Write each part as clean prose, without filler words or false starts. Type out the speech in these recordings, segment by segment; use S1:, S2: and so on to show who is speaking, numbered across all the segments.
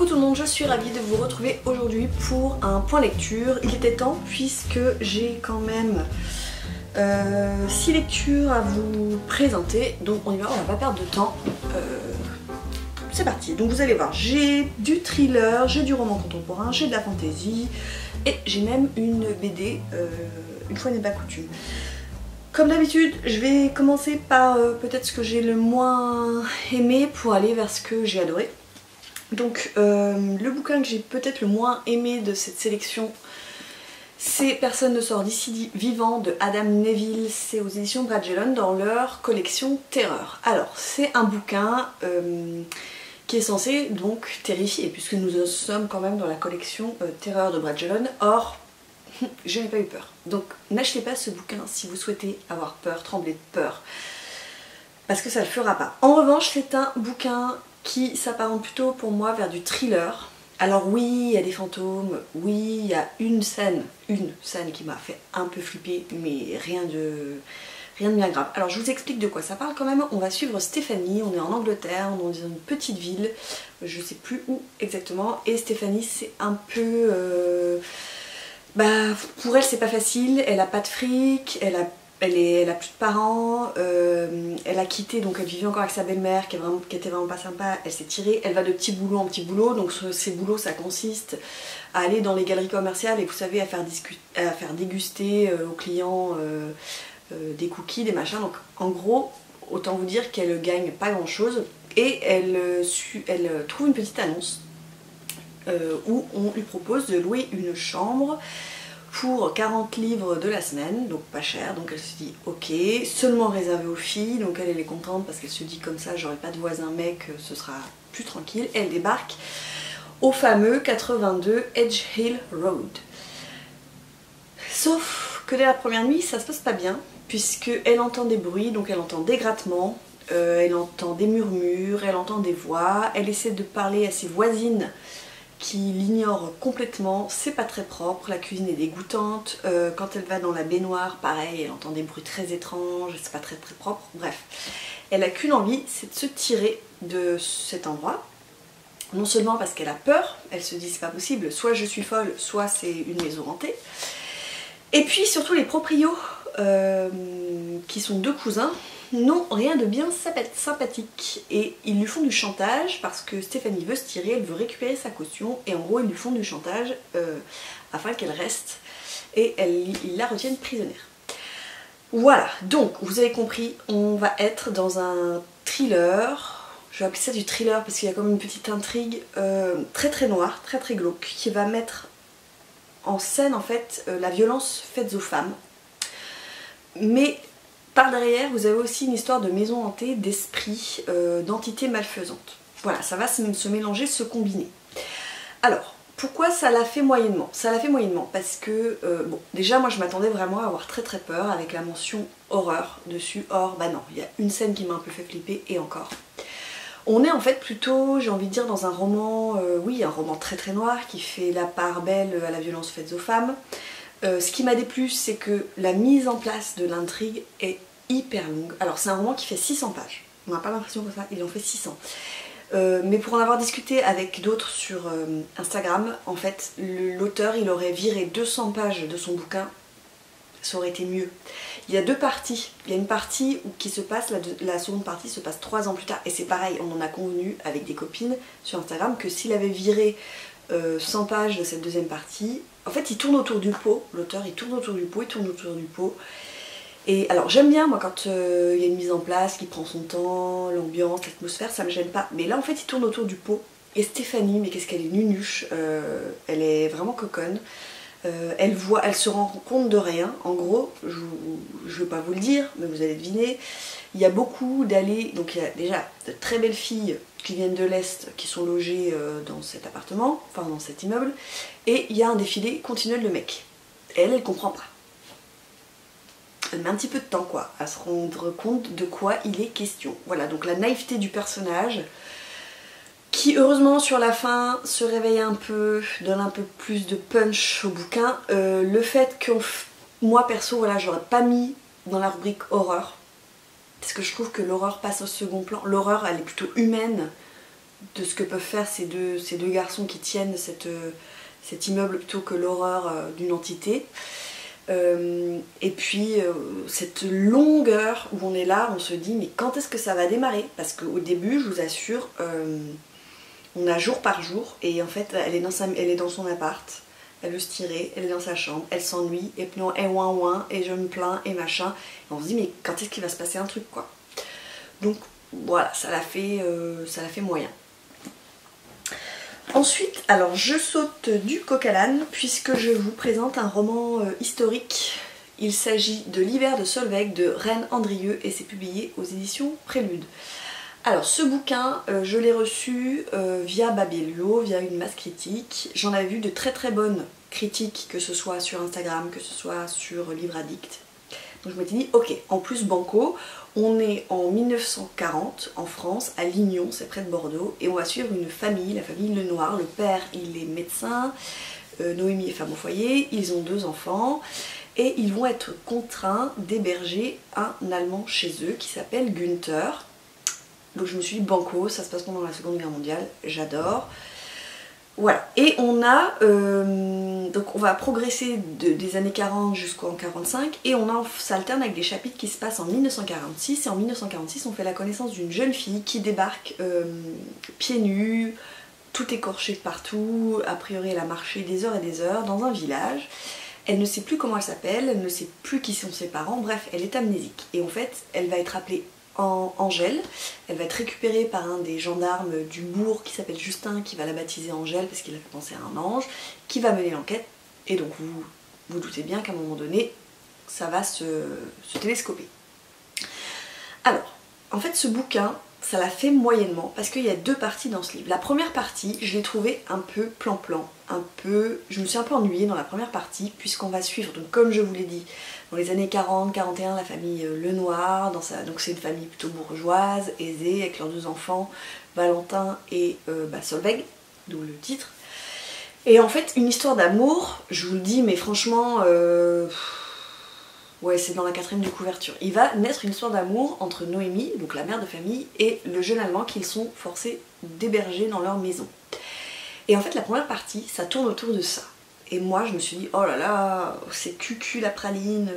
S1: tout le monde, je suis ravie de vous retrouver aujourd'hui pour un point lecture. Il était temps puisque j'ai quand même 6 lectures à vous présenter, donc on y va, on va pas perdre de temps. C'est parti, donc vous allez voir, j'ai du thriller, j'ai du roman contemporain, j'ai de la fantasy et j'ai même une BD, une fois n'est pas coutume. Comme d'habitude, je vais commencer par peut-être ce que j'ai le moins aimé pour aller vers ce que j'ai adoré. Donc le bouquin que j'ai peut-être le moins aimé de cette sélection, c'est Personne ne sort d'ici vivant de Adam Nevill. C'est aux éditions Bragelonne dans leur collection Terreur. Alors c'est un bouquin qui est censé donc terrifier, puisque nous sommes quand même dans la collection Terreur de Bragelonne. Or, je n'ai pas eu peur. Donc n'achetez pas ce bouquin si vous souhaitez avoir peur, trembler de peur, parce que ça ne le fera pas. En revanche, c'est un bouquin qui s'apparente plutôt pour moi vers du thriller. Alors oui, il y a des fantômes, oui, il y a une scène qui m'a fait un peu flipper, mais rien de bien grave. Alors je vous explique de quoi ça parle quand même. On va suivre Stéphanie, on est en Angleterre, on est dans une petite ville, je sais plus où exactement, et Stéphanie c'est un peu... pour elle c'est pas facile, elle a pas de fric, elle a plus de parents, elle a quitté, donc elle vivait encore avec sa belle-mère qui était vraiment pas sympa, elle s'est tirée, elle va de petit boulot en petit boulot, donc ces boulots ça consiste à aller dans les galeries commerciales et vous savez à faire déguster aux clients des cookies, des machins, donc en gros autant vous dire qu'elle gagne pas grand chose et elle trouve une petite annonce où on lui propose de louer une chambre pour 40 livres de la semaine, donc pas cher, donc elle se dit ok, seulement réservé aux filles, donc elle est contente parce qu'elle se dit comme ça j'aurai pas de voisin mec, ce sera plus tranquille. Elle débarque au fameux 82 Edge Hill Road. Sauf que dès la première nuit ça se passe pas bien, puisque elle entend des bruits, donc elle entend des grattements, elle entend des murmures, elle entend des voix, elle essaie de parler à ses voisines qui l'ignore complètement, c'est pas très propre, la cuisine est dégoûtante, quand elle va dans la baignoire, pareil, elle entend des bruits très étranges, c'est pas très propre, bref. Elle a qu'une envie, c'est de se tirer de cet endroit, non seulement parce qu'elle a peur, elle se dit c'est pas possible, soit je suis folle, soit c'est une maison hantée, et puis surtout les proprios, qui sont deux cousins, n'ont rien de bien sympathique et ils lui font du chantage parce que Stéphanie veut se tirer, elle veut récupérer sa caution et en gros ils lui font du chantage afin qu'elle reste et ils la retiennent prisonnière. Voilà, donc vous avez compris, on va être dans un thriller, je vais appeler ça du thriller parce qu'il y a comme une petite intrigue très noire, très glauque, qui va mettre en scène en fait la violence faite aux femmes. Mais par derrière, vous avez aussi une histoire de maison hantée, d'esprit, d'entités malfaisantes. Voilà, ça va se mélanger, se combiner. Alors, pourquoi ça l'a fait moyennement? Ça l'a fait moyennement parce que, bon, déjà moi je m'attendais vraiment à avoir très peur avec la mention horreur dessus. Or, bah non, il y a une scène qui m'a un peu fait flipper et encore. On est en fait plutôt, j'ai envie de dire, dans un roman, oui, un roman très noir qui fait la part belle à la violence faite aux femmes. Ce qui m'a déplu, c'est que la mise en place de l'intrigue est hyper longue. Alors c'est un roman qui fait 600 pages, on n'a pas l'impression que ça, il en fait 600. Mais pour en avoir discuté avec d'autres sur Instagram, en fait l'auteur il aurait viré 200 pages de son bouquin, ça aurait été mieux. Il y a deux parties, il y a une partie qui se passe, la seconde partie se passe 3 ans plus tard, et c'est pareil, on en a convenu avec des copines sur Instagram que s'il avait viré 100 pages de cette deuxième partie, en fait il tourne autour du pot, l'auteur il tourne autour du pot, et alors j'aime bien moi quand il y a une mise en place qui prend son temps, l'ambiance, l'atmosphère, ça me gêne pas, mais là en fait il tourne autour du pot, et Stéphanie, mais qu'est-ce qu'elle est nunuche, elle est vraiment coconne, elle se rend compte de rien, en gros, je vais pas vous le dire, mais vous allez deviner, il y a beaucoup d'allées, donc il y a déjà de très belles filles qui viennent de l'Est, qui sont logées dans cet appartement, enfin dans cet immeuble, et il y a un défilé continuel de mecs. Elle comprend pas. Elle met un petit peu de temps quoi, à se rendre compte de quoi il est question. Voilà, donc la naïveté du personnage, qui heureusement sur la fin se réveille un peu, donne un peu plus de punch au bouquin. Le fait que moi perso, voilà, j'aurais pas mis dans la rubrique horreur, parce que je trouve que l'horreur passe au second plan. L'horreur elle est plutôt humaine de ce que peuvent faire ces deux garçons qui tiennent cet immeuble plutôt que l'horreur d'une entité. Et puis cette longueur où on est là, on se dit mais quand est-ce que ça va démarrer? Parce qu'au début, je vous assure, on a jour par jour et en fait elle est dans son appart, elle veut se tirer, elle est dans sa chambre, elle s'ennuie, et puis non, et ouin ouin, et je me plains, et machin. Et on se dit mais quand est-ce qu'il va se passer un truc quoi? Donc voilà, ça l'a fait moyen. Ensuite, alors je saute du coq à l'âne puisque je vous présente un roman historique. Il s'agit de L'hiver de Solveig de Reine Andrieux et c'est publié aux éditions Prélude. Alors ce bouquin, je l'ai reçu via Babelio, via une masse critique. J'en avais vu de très très bonnes critiques, que ce soit sur Instagram, que ce soit sur Livre Addict. Donc je m'étais dit, ok, en plus banco, on est en 1940 en France, à Lignon, c'est près de Bordeaux, et on va suivre une famille, la famille Lenoir. Le père, il est médecin, Noémie est femme au foyer, ils ont 2 enfants, et ils vont être contraints d'héberger un Allemand chez eux qui s'appelle Günther. Donc je me suis dit, banco, ça se passe pendant la Seconde Guerre mondiale, j'adore. Voilà, et on a, donc on va progresser des années 40 jusqu'en 45 et on s'alterne avec des chapitres qui se passent en 1946 et en 1946 on fait la connaissance d'une jeune fille qui débarque pieds nus, tout écorché de partout, a priori elle a marché des heures et des heures dans un village, elle ne sait plus comment elle s'appelle, elle ne sait plus qui sont ses parents, bref elle est amnésique et en fait elle va être appelée Angèle, elle va être récupérée par un des gendarmes du bourg qui s'appelle Justin, qui va la baptiser Angèle parce qu'il a fait penser à un ange, qui va mener l'enquête, et donc vous doutez bien qu'à un moment donné, ça va se télescoper. Alors, en fait ce bouquin, ça l'a fait moyennement, parce qu'il y a 2 parties dans ce livre. La première partie, je l'ai trouvée un peu plan-plan, je me suis un peu ennuyée dans la première partie, puisqu'on va suivre, donc comme je vous l'ai dit, dans les années 40-41, la famille Lenoir, donc c'est une famille plutôt bourgeoise, aisée, avec leurs 2 enfants, Valentin et Solveig, d'où le titre. Et en fait, une histoire d'amour, je vous le dis, mais franchement, ouais, c'est dans la 4e de couverture. Il va naître une histoire d'amour entre Noémie, donc la mère de famille, et le jeune Allemand qu'ils sont forcés d'héberger dans leur maison. Et en fait, la première partie, ça tourne autour de ça. Et moi, je me suis dit, oh là là, c'est cucu la praline,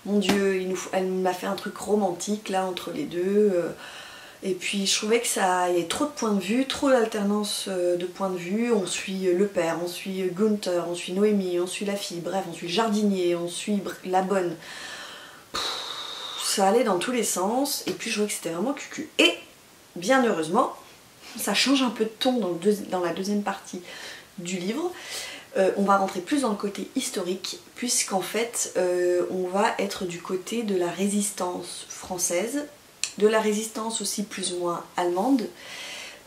S1: mon Dieu, elle m'a fait un truc romantique là entre les deux. Et puis je trouvais que il y avait trop de points de vue, trop d'alternance de points de vue. On suit le père, on suit Günther, on suit Noémie, on suit la fille, bref, on suit le jardinier, on suit la bonne. Ça allait dans tous les sens, et puis je trouvais que c'était vraiment cucu. Et bien heureusement, ça change un peu de ton dans la 2e partie du livre. On va rentrer plus dans le côté historique, puisqu'en fait on va être du côté de la résistance française, de la résistance aussi plus ou moins allemande,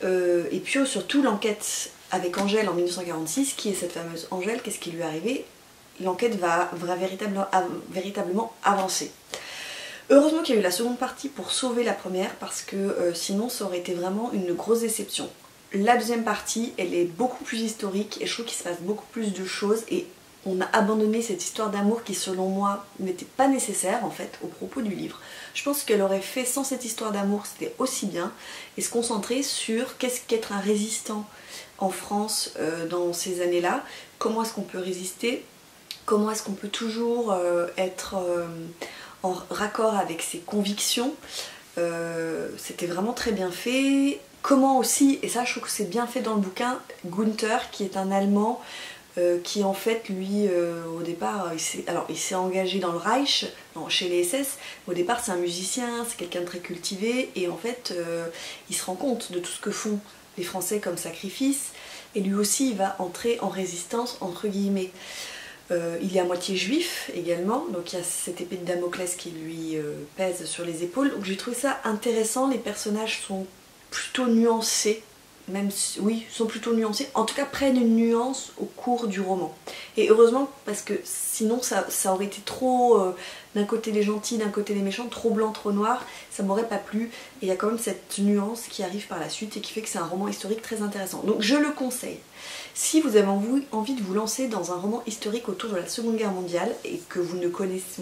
S1: et puis surtout l'enquête avec Angèle en 1946, qui est cette fameuse Angèle, qu'est-ce qui lui est arrivé? L'enquête va véritablement avancer. Heureusement qu'il y a eu la seconde partie pour sauver la première, parce que sinon ça aurait été vraiment une grosse déception. La 2e partie, elle est beaucoup plus historique et je trouve qu'il se passe beaucoup plus de choses et on a abandonné cette histoire d'amour qui selon moi n'était pas nécessaire en fait au propos du livre. Je pense qu'elle aurait fait sans cette histoire d'amour, c'était aussi bien, et se concentrer sur qu'est-ce qu'être un résistant en France dans ces années-là, comment est-ce qu'on peut résister, comment est-ce qu'on peut toujours être en raccord avec ses convictions. C'était vraiment très bien fait. Comment aussi, et ça je trouve que c'est bien fait dans le bouquin, Günther qui est un Allemand qui en fait lui au départ il s'est engagé dans le Reich, chez les SS. Au départ c'est un musicien, c'est quelqu'un de très cultivé et en fait il se rend compte de tout ce que font les Français comme sacrifice et lui aussi il va entrer en résistance entre guillemets. Il est à moitié juif également, donc il y a cette épée de Damoclès qui lui pèse sur les épaules. Donc j'ai trouvé ça intéressant, les personnages sont plutôt nuancés, même si, oui, sont plutôt nuancés, en tout cas prennent une nuance au cours du roman. Et heureusement, parce que sinon ça aurait été trop, d'un côté les gentils, d'un côté les méchants, trop blanc, trop noir, ça m'aurait pas plu. Et il y a quand même cette nuance qui arrive par la suite et qui fait que c'est un roman historique très intéressant. Donc je le conseille. Si vous avez envie de vous lancer dans un roman historique autour de la Seconde Guerre mondiale et que vous ne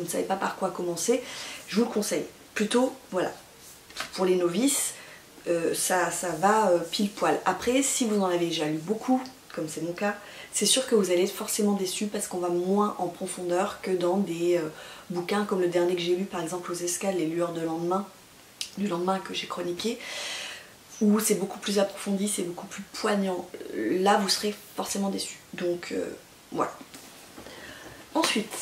S1: savez pas par quoi commencer, je vous le conseille. Plutôt, voilà, pour les novices, ça va pile poil. Après, si vous en avez déjà lu beaucoup, comme c'est mon cas, c'est sûr que vous allez être forcément déçu parce qu'on va moins en profondeur que dans des bouquins comme le dernier que j'ai lu, par exemple Aux Escales, Les Lueurs du lendemain que j'ai chroniqué, où c'est beaucoup plus approfondi, c'est beaucoup plus poignant. Là, vous serez forcément déçu. Donc, voilà. Ensuite,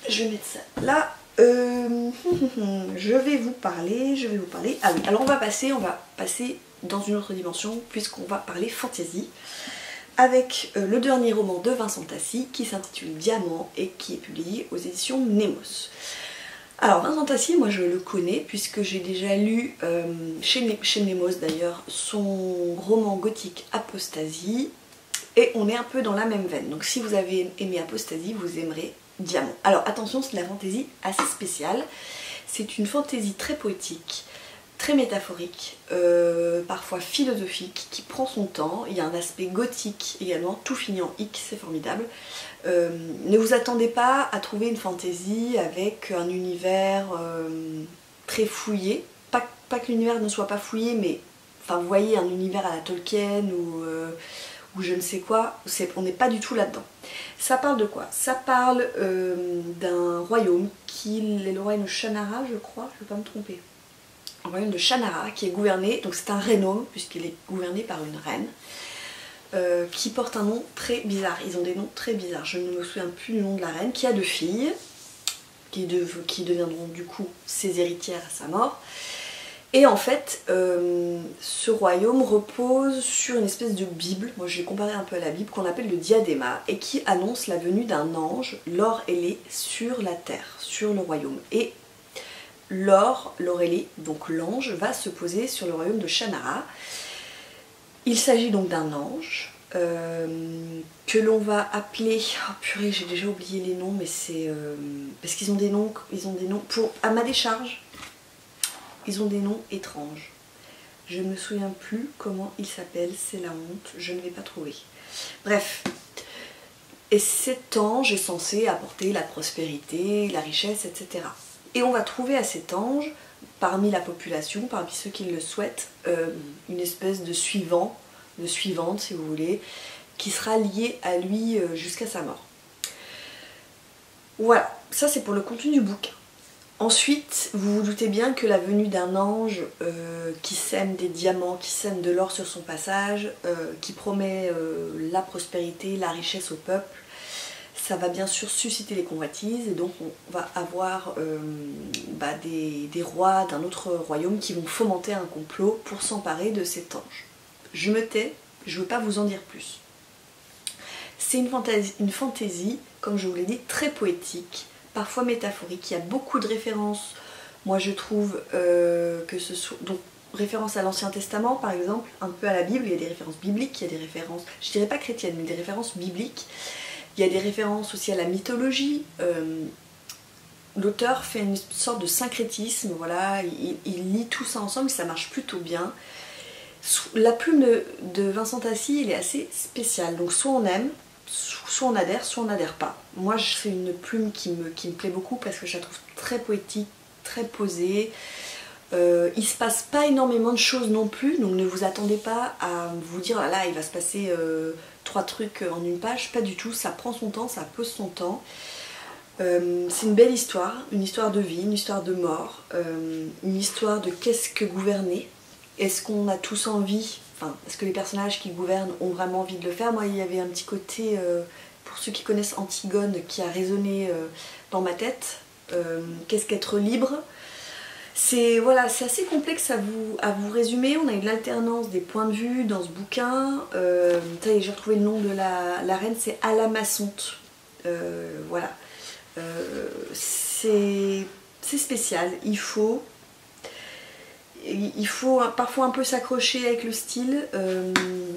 S1: je vais mettre ça là. Je vais vous parler. Ah oui, alors on va passer dans une autre dimension puisqu'on va parler fantasy avec le dernier roman de Vincent Tassi qui s'intitule Diamant et qui est publié aux éditions Nemos. Alors Vincent Tassi, moi je le connais puisque j'ai déjà lu chez Nemos d'ailleurs son roman gothique Apostasie et on est un peu dans la même veine. Donc si vous avez aimé Apostasie, vous aimerez Diamant. Alors attention, c'est de la fantaisie assez spéciale. C'est une fantaisie très poétique, très métaphorique, parfois philosophique, qui prend son temps. Il y a un aspect gothique également, tout finit en hic, c'est formidable. Ne vous attendez pas à trouver une fantaisie avec un univers très fouillé. Pas que l'univers ne soit pas fouillé, mais enfin, vous voyez un univers à la Tolkien ou je ne sais quoi, on n'est pas du tout là-dedans. Ça parle de quoi? Ça parle d'un royaume qui est le royaume de Shannara, je crois, je ne vais pas me tromper. Un royaume de Shannara qui est gouverné, donc c'est un Rhénome puisqu'il est gouverné par une reine qui porte un nom très bizarre. Ils ont des noms très bizarres, je ne me souviens plus du nom de la reine, qui a 2 filles qui deviendront du coup ses héritières à sa mort. Et en fait, ce royaume repose sur une espèce de Bible, moi je l'ai comparé un peu à la Bible, qu'on appelle le diadéma, et qui annonce la venue d'un ange, Lor-Élé, sur la terre, sur le royaume. Et Lor-Élé, donc l'ange, va se poser sur le royaume de Shannara. Il s'agit donc d'un ange que l'on va appeler... Oh purée, j'ai déjà oublié les noms, mais c'est... parce qu'ils ont des noms, à ma décharge. Ils ont des noms étranges. Je ne me souviens plus comment ils s'appellent, c'est la honte, je ne vais pas trouver. Bref. Et cet ange est censé apporter la prospérité, la richesse, etc. Et on va trouver à cet ange, parmi la population, parmi ceux qui le souhaitent, une espèce de suivante, si vous voulez, qui sera liée à lui jusqu'à sa mort. Voilà, ça c'est pour le contenu du bouquin. Ensuite, vous vous doutez bien que la venue d'un ange qui sème des diamants, qui sème de l'or sur son passage, qui promet la prospérité, la richesse au peuple, ça va bien sûr susciter les convoitises et donc on va avoir des rois d'un autre royaume qui vont fomenter un complot pour s'emparer de cet ange. Je me tais, je ne veux pas vous en dire plus. C'est une fantaisie, comme je vous l'ai dit, très poétique, parfois métaphorique. Il y a beaucoup de références, moi je trouve que ce soit... Donc, références à l'Ancien Testament par exemple, un peu à la Bible, il y a des références bibliques, il y a des références, je dirais pas chrétiennes, mais des références bibliques. Il y a des références aussi à la mythologie. L'auteur fait une sorte de syncrétisme, voilà, il lit tout ça ensemble, ça marche plutôt bien. La plume de Vincent Tassi, elle est assez spéciale, donc soit on aime, soit on adhère pas. Moi c'est une plume qui me plaît beaucoup parce que je la trouve très poétique, très posée. Il se passe pas énormément de choses non plus, donc ne vous attendez pas à vous dire ah là il va se passer 3 trucs en une page, pas du tout, ça prend son temps, ça pose son temps. C'est une belle histoire, une histoire de vie, une histoire de mort, une histoire de qu'est-ce que gouverner. Est-ce qu'on a tous envie, enfin, est-ce que les personnages qui gouvernent ont vraiment envie de le faire? Moi, il y avait un petit côté, pour ceux qui connaissent Antigone, qui a résonné dans ma tête. Qu'est-ce qu'être libre? C'est voilà, c'est assez complexe à vous résumer. On a une alternance des points de vue dans ce bouquin. J'ai retrouvé le nom de la reine, c'est Alamassonte. Voilà. C'est spécial. Il faut parfois un peu s'accrocher avec le style.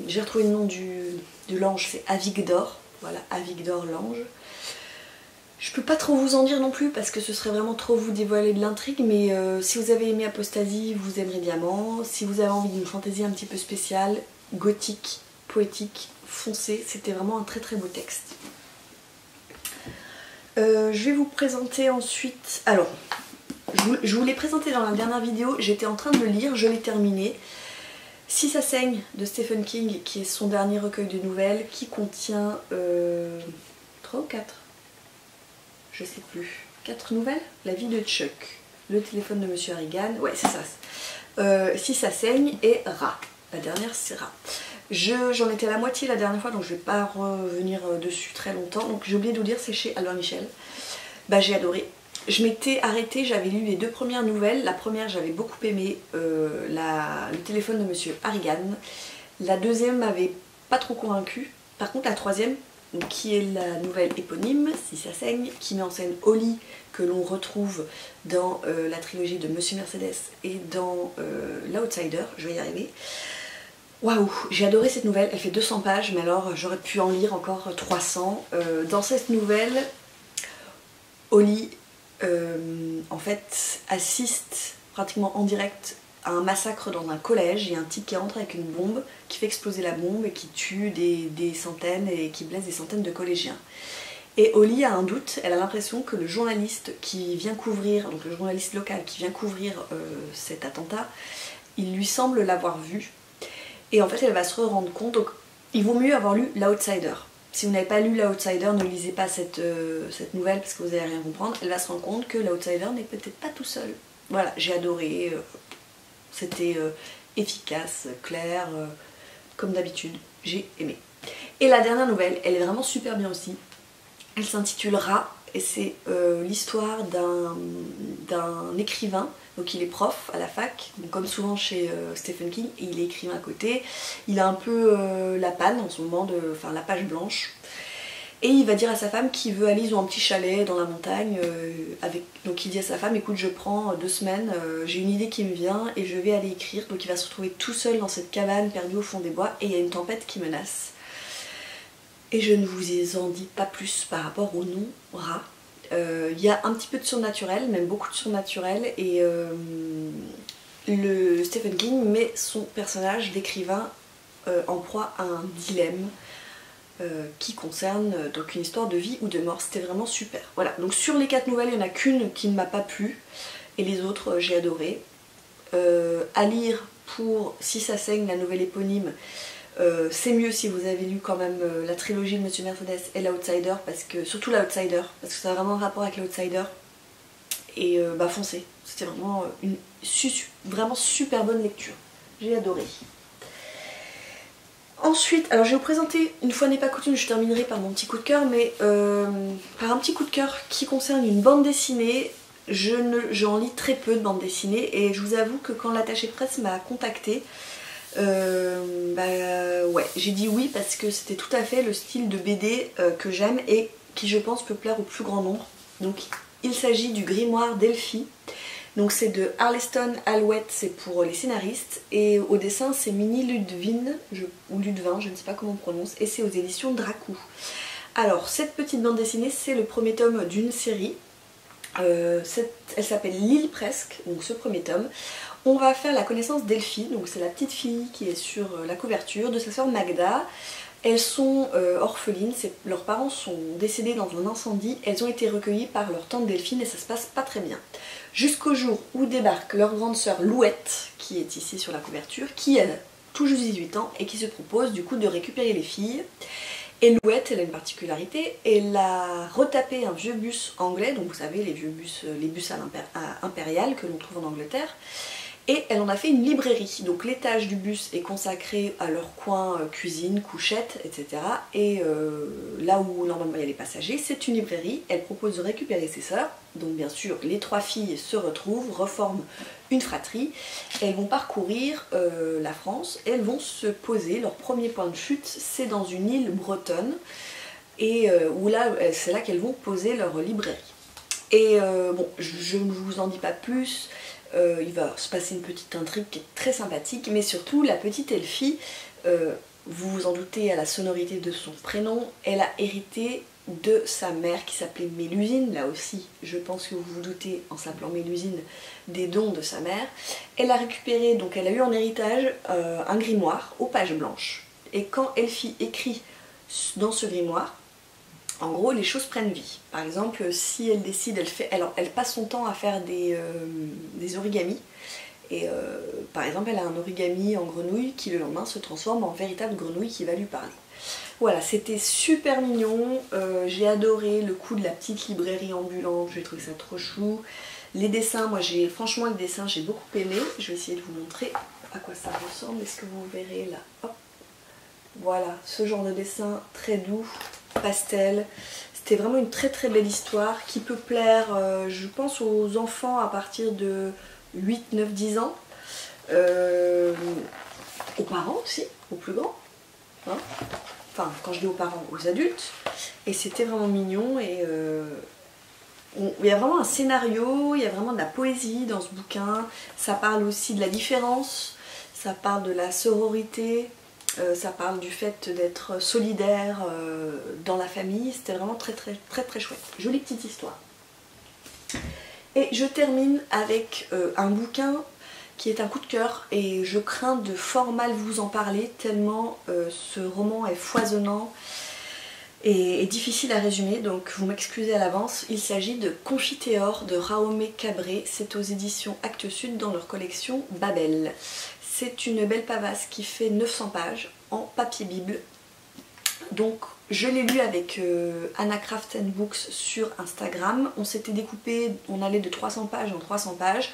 S1: J'ai retrouvé le nom de l'ange, c'est Avigdor. Voilà, Avigdor l'ange. Je peux pas trop vous en dire non plus parce que ce serait vraiment trop vous dévoiler de l'intrigue, mais si vous avez aimé Apostasie, vous aimerez Diamant. Si vous avez envie d'une fantaisie un petit peu spéciale, gothique, poétique, foncé, c'était vraiment un très très beau texte. Je vais vous présenter ensuite... Alors, je vous l'ai présenté dans la dernière vidéo, j'étais en train de le lire, je l'ai terminé. Si ça saigne de Stephen King, qui est son dernier recueil de nouvelles, qui contient 3 ou 4, je sais plus, 4 nouvelles. La vie de Chuck, le téléphone de Monsieur Harrigan, ouais c'est ça. Si ça saigne et Rat, la dernière c'est Rat. J'en étais à la moitié la dernière fois, donc je vais pas revenir dessus très longtemps. Donc j'ai oublié de vous dire, c'est chez Albin Michel. Bah j'ai adoré. Je m'étais arrêtée, j'avais lu les 2 premières nouvelles. La première j'avais beaucoup aimé, le téléphone de Monsieur Harrigan. La deuxième m'avait pas trop convaincue. Par contre la troisième, qui est la nouvelle éponyme, Si ça saigne, qui met en scène Holly, que l'on retrouve dans la trilogie de Monsieur Mercedes et dans L'Outsider, je vais y arriver. Waouh, j'ai adoré cette nouvelle, elle fait 200 pages, mais alors j'aurais pu en lire encore 300. Dans cette nouvelle, Holly en fait assiste pratiquement en direct à un massacre dans un collège. Il y a un type qui rentre avec une bombe, qui fait exploser la bombe et qui tue des centaines et qui blesse des centaines de collégiens. Et Holly a un doute, elle a l'impression que le journaliste qui vient couvrir, donc le journaliste local qui vient couvrir cet attentat, il lui semble l'avoir vu. Et en fait elle va se rendre compte, donc il vaut mieux avoir lu L'Outsider. Si vous n'avez pas lu L'Outsider, ne lisez pas cette nouvelle parce que vous n'allez rien comprendre. Elle va se rendre compte que L'Outsider n'est peut-être pas tout seul. Voilà, j'ai adoré, c'était efficace, clair, comme d'habitude, j'ai aimé. Et la dernière nouvelle, elle est vraiment super bien aussi. Elle s'intitule Rat et c'est l'histoire d'un écrivain. Donc il est prof à la fac, donc comme souvent chez Stephen King, et il est écrivain à côté. Il a un peu la panne en ce moment, enfin la page blanche. Et il va dire à sa femme qu'il veut aller, ils ont un petit chalet dans la montagne. Donc il dit à sa femme, écoute je prends 2 semaines, j'ai une idée qui me vient et je vais aller écrire. Donc il va se retrouver tout seul dans cette cabane perdue au fond des bois et il y a une tempête qui menace. Et je ne vous en dis pas plus par rapport au nom Rat. Il y a un petit peu de surnaturel, même beaucoup de surnaturel, et le Stephen King met son personnage d'écrivain en proie à un dilemme qui concerne donc une histoire de vie ou de mort. C'était vraiment super. Voilà, donc sur les 4 nouvelles, il n'y en a qu'une qui ne m'a pas plu, et les autres j'ai adoré. À lire pour Si ça saigne, la nouvelle éponyme. C'est mieux si vous avez lu quand même la trilogie de Monsieur Mercedes et L'Outsider, parce que surtout L'Outsider, parce que ça a vraiment un rapport avec L'Outsider. Et bah foncez, c'était vraiment une vraiment super bonne lecture. J'ai adoré. Ensuite, alors je vais vous présenter, une fois n'est pas coutume, je terminerai par mon petit coup de cœur, mais par un petit coup de cœur qui concerne une bande dessinée. J'en lis très peu de bandes dessinées et je vous avoue que quand l'attaché de presse m'a contactée, ouais, j'ai dit oui parce que c'était tout à fait le style de BD que j'aime et qui je pense peut plaire au plus grand nombre. Donc il s'agit du Grimoire d'Elfie. Donc c'est de Arleston Alouette, c'est pour les scénaristes, et au dessin c'est Minnie Ludwin, ou Ludwin, je ne sais pas comment on prononce, et c'est aux éditions Dracou. Alors cette petite bande dessinée, c'est le premier tome d'une série. Elle s'appelle L'île presque, donc ce premier tome. On va faire la connaissance d'Elfie, donc c'est la petite fille qui est sur la couverture, de sa sœur Magda. Elles sont orphelines, leurs parents sont décédés dans un incendie, elles ont été recueillies par leur tante Delphine et ça se passe pas très bien. Jusqu'au jour où débarque leur grande sœur Louette, qui est ici sur la couverture, qui elle, tout juste 18 ans, et qui se propose du coup de récupérer les filles. Et Louette, elle a une particularité, elle a retapé un vieux bus anglais, donc vous savez les vieux bus, les bus à impérial que l'on trouve en Angleterre. Et elle en a fait une librairie, donc l'étage du bus est consacré à leur coin cuisine, couchette, etc. Et là où normalement il y a les passagers, c'est une librairie. Elle propose de récupérer ses sœurs, donc bien sûr les 3 filles se retrouvent, reforment une fratrie. Elles vont parcourir la France et elles vont se poser, leur premier point de chute c'est dans une île bretonne, et où là, c'est là qu'elles vont poser leur librairie. Et bon, je ne vous en dis pas plus. Il va se passer une petite intrigue qui est très sympathique, mais surtout la petite Elfie, vous vous en doutez à la sonorité de son prénom, elle a hérité de sa mère qui s'appelait Mélusine, là aussi je pense que vous vous doutez en s'appelant Mélusine des dons de sa mère. Elle a récupéré, donc elle a eu en héritage un grimoire aux pages blanches, et quand Elfie écrit dans ce grimoire, En gros, les choses prennent vie. Par exemple, si elle décide, elle passe son temps à faire des origamis. Et par exemple, elle a un origami en grenouille qui le lendemain se transforme en véritable grenouille qui va lui parler. Voilà, c'était super mignon. J'ai adoré le coup de la petite librairie ambulante. J'ai trouvé ça trop chou. Les dessins, franchement, les dessins, j'ai beaucoup aimé. Je vais essayer de vous montrer à quoi ça ressemble. Est-ce que vous verrez là? Hop. Voilà, ce genre de dessin très doux, pastel. C'était vraiment une très très belle histoire qui peut plaire, je pense, aux enfants à partir de 8, 9, 10 ans. Aux parents aussi, aux plus grands. Hein, enfin, quand je dis aux parents, aux adultes. Et c'était vraiment mignon. Et il y a vraiment un scénario, il y a vraiment de la poésie dans ce bouquin. Ça parle aussi de la différence, ça parle de la sororité. Ça parle du fait d'être solidaire dans la famille. C'était vraiment très très très très chouette. Jolie petite histoire. Et je termine avec un bouquin qui est un coup de cœur et je crains de fort mal vous en parler tellement ce roman est foisonnant et difficile à résumer, donc vous m'excusez à l'avance. Il s'agit de Confiteor de Raomé Cabré. C'est aux éditions Actes Sud dans leur collection Babel. C'est une belle pavasse qui fait 900 pages en papier bible. Donc je l'ai lu avec Anna Craft & Books sur Instagram. On s'était découpé, on allait de 300 pages en 300 pages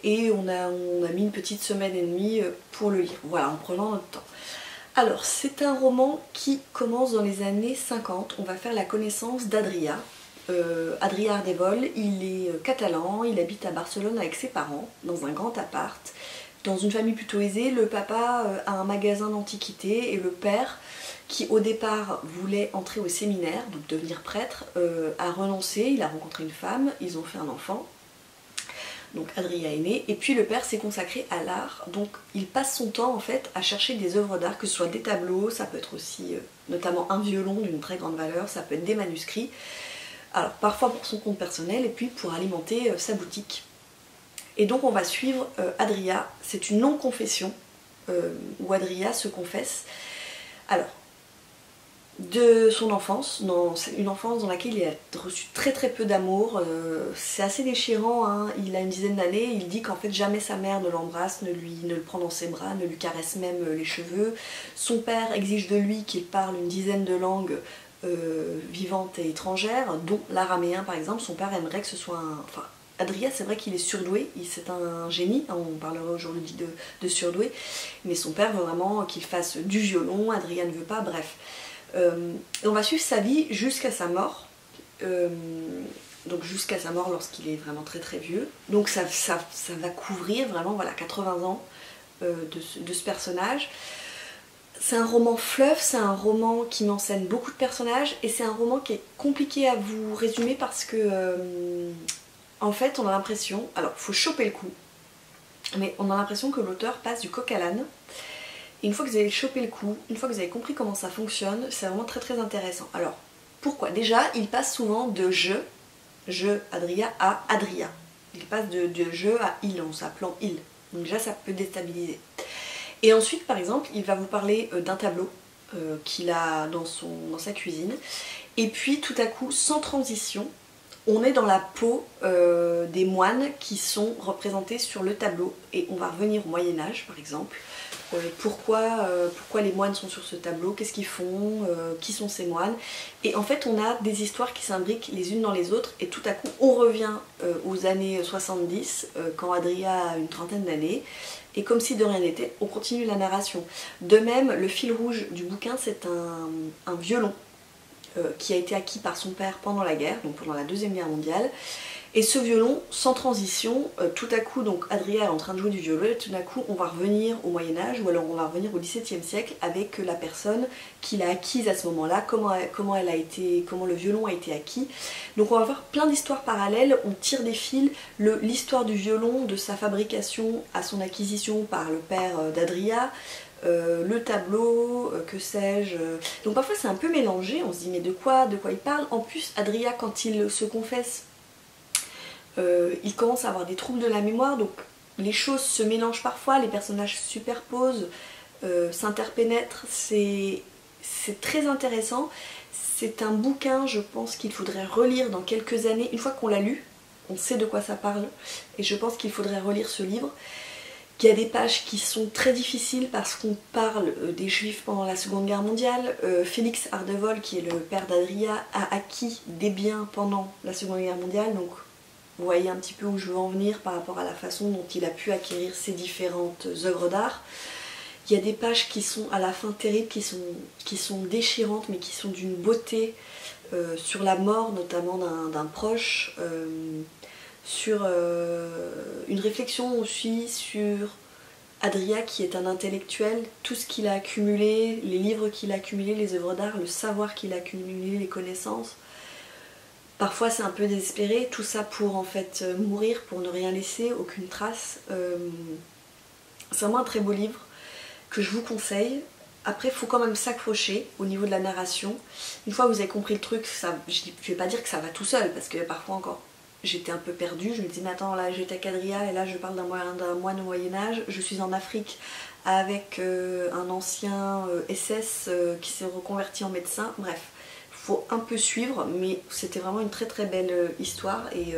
S1: et on a mis une petite semaine et demie pour le lire. Voilà, en prenant notre temps. Alors c'est un roman qui commence dans les années 50. On va faire la connaissance d'Adria. Adria Ardevol, il est catalan, il habite à Barcelone avec ses parents dans un grand appart. Dans une famille plutôt aisée, le papa a un magasin d'antiquités et le père, qui au départ voulait entrer au séminaire, donc devenir prêtre, a renoncé, il a rencontré une femme, ils ont fait un enfant, donc Adria est née, et puis le père s'est consacré à l'art, donc il passe son temps en fait à chercher des œuvres d'art, que ce soit des tableaux, ça peut être aussi notamment un violon d'une très grande valeur, ça peut être des manuscrits, alors parfois pour son compte personnel et puis pour alimenter sa boutique. Et donc on va suivre Adria, c'est une non-confession où Adria se confesse. Alors, de son enfance, une enfance dans laquelle il a reçu très très peu d'amour, c'est assez déchirant, hein. Il a une dizaine d'années, il dit qu'en fait jamais sa mère ne l'embrasse, ne le prend dans ses bras, ne lui caresse même les cheveux. Son père exige de lui qu'il parle une dizaine de langues vivantes et étrangères, dont l'araméen par exemple. Son père aimerait que ce soit un... Enfin, Adria, c'est vrai qu'il est surdoué, c'est un génie, hein, on parlera aujourd'hui de surdoué, mais son père veut vraiment qu'il fasse du violon, Adria ne veut pas, bref. Et on va suivre sa vie jusqu'à sa mort, donc jusqu'à sa mort lorsqu'il est vraiment très très vieux. Donc ça va couvrir vraiment, voilà, 80 ans de ce personnage. C'est un roman fleuve, c'est un roman qui m'enseigne beaucoup de personnages et c'est un roman qui est compliqué à vous résumer parce que en fait on a l'impression, alors il faut choper le coup, mais on a l'impression que l'auteur passe du coq à l'âne. Et une fois que vous avez chopé le coup, une fois que vous avez compris comment ça fonctionne, c'est vraiment très très intéressant. Alors, pourquoi? Déjà, il passe souvent de je Adria, à Adria. Il passe de je à il, en s'appelant il. Donc déjà, ça peut déstabiliser. Et ensuite, par exemple, il va vous parler d'un tableau qu'il a dans sa cuisine. Et puis, tout à coup, sans transition, on est dans la peau des moines qui sont représentés sur le tableau. Et on va revenir au Moyen-Âge, par exemple. Pourquoi les moines sont sur ce tableau, qu'est-ce qu'ils font, qui sont ces moines. Et en fait on a des histoires qui s'imbriquent les unes dans les autres et tout à coup on revient aux années 70 quand Adria a une trentaine d'années et comme si de rien n'était, on continue la narration. De même, le fil rouge du bouquin, c'est un violon qui a été acquis par son père pendant la guerre, donc pendant la Deuxième Guerre mondiale. Et ce violon, sans transition, tout à coup, donc Adria est en train de jouer du violon, et tout à coup on va revenir au Moyen-Âge, ou alors on va revenir au XVIIe siècle avec la personne qui l'a acquise à ce moment-là, comment le violon a été acquis. Donc on va voir plein d'histoires parallèles, on tire des fils, l'histoire du violon, de sa fabrication à son acquisition par le père d'Adria, le tableau, que sais-je. Donc parfois c'est un peu mélangé, on se dit mais de quoi il parle. En plus Adria, quand il se confesse, il commence à avoir des troubles de la mémoire, donc les choses se mélangent parfois, les personnages se superposent, s'interpénètrent, c'est c'est très intéressant. C'est un bouquin, je pense qu'il faudrait relire dans quelques années. Une fois qu'on l'a lu, on sait de quoi ça parle. Et je pense qu'il faudrait relire ce livre. Il y a des pages qui sont très difficiles parce qu'on parle des Juifs pendant la Seconde Guerre mondiale. Félix Ardevol, qui est le père d'Adria, a acquis des biens pendant la Seconde Guerre mondiale. Donc vous voyez un petit peu où je veux en venir par rapport à la façon dont il a pu acquérir ces différentes œuvres d'art. Il y a des pages qui sont à la fin terribles, qui sont déchirantes, mais qui sont d'une beauté, sur la mort notamment d'un proche, sur une réflexion aussi sur Adria qui est un intellectuel, tout ce qu'il a accumulé, les livres qu'il a accumulés, les œuvres d'art, le savoir qu'il a accumulé, les connaissances. Parfois c'est un peu désespéré, tout ça pour en fait mourir, pour ne rien laisser, aucune trace. C'est vraiment un très beau livre que je vous conseille. Après il faut quand même s'accrocher au niveau de la narration. Une fois que vous avez compris le truc, ça, je vais pas dire que ça va tout seul, parce que parfois encore j'étais un peu perdue, je me disais mais attends là j'étais à Cadria et là je parle d'un moine au Moyen-Âge, je suis en Afrique avec un ancien SS qui s'est reconverti en médecin, bref, faut un peu suivre, mais c'était vraiment une très très belle histoire et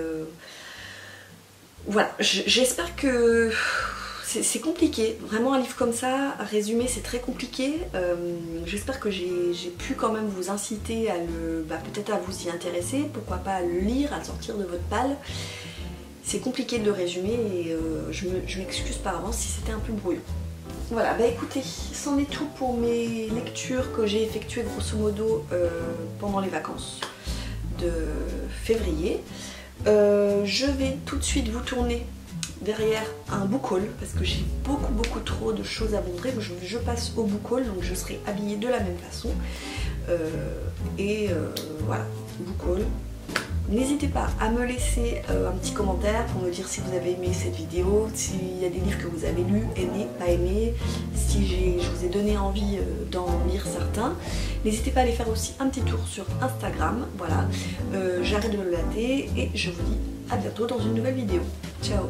S1: voilà, j'espère que c'est compliqué, vraiment un livre comme ça, à résumer c'est très compliqué, j'espère que j'ai pu quand même vous inciter à peut-être à vous y intéresser, pourquoi pas à le lire, à le sortir de votre palle. C'est compliqué de le résumer et je m'excuse par avance si c'était un peu brouillon. Voilà, bah écoutez, c'en est tout pour mes lectures que j'ai effectuées grosso modo pendant les vacances de février. Je vais tout de suite vous tourner derrière un book haul parce que j'ai beaucoup trop de choses à vous montrer. Je passe au book haul, donc je serai habillée de la même façon. Voilà, book haul. N'hésitez pas à me laisser un petit commentaire pour me dire si vous avez aimé cette vidéo, s'il y a des livres que vous avez lus, aimés, pas aimés, si je vous ai donné envie d'en lire certains. N'hésitez pas à aller faire aussi un petit tour sur Instagram. Voilà, j'arrête de me latter et je vous dis à bientôt dans une nouvelle vidéo. Ciao!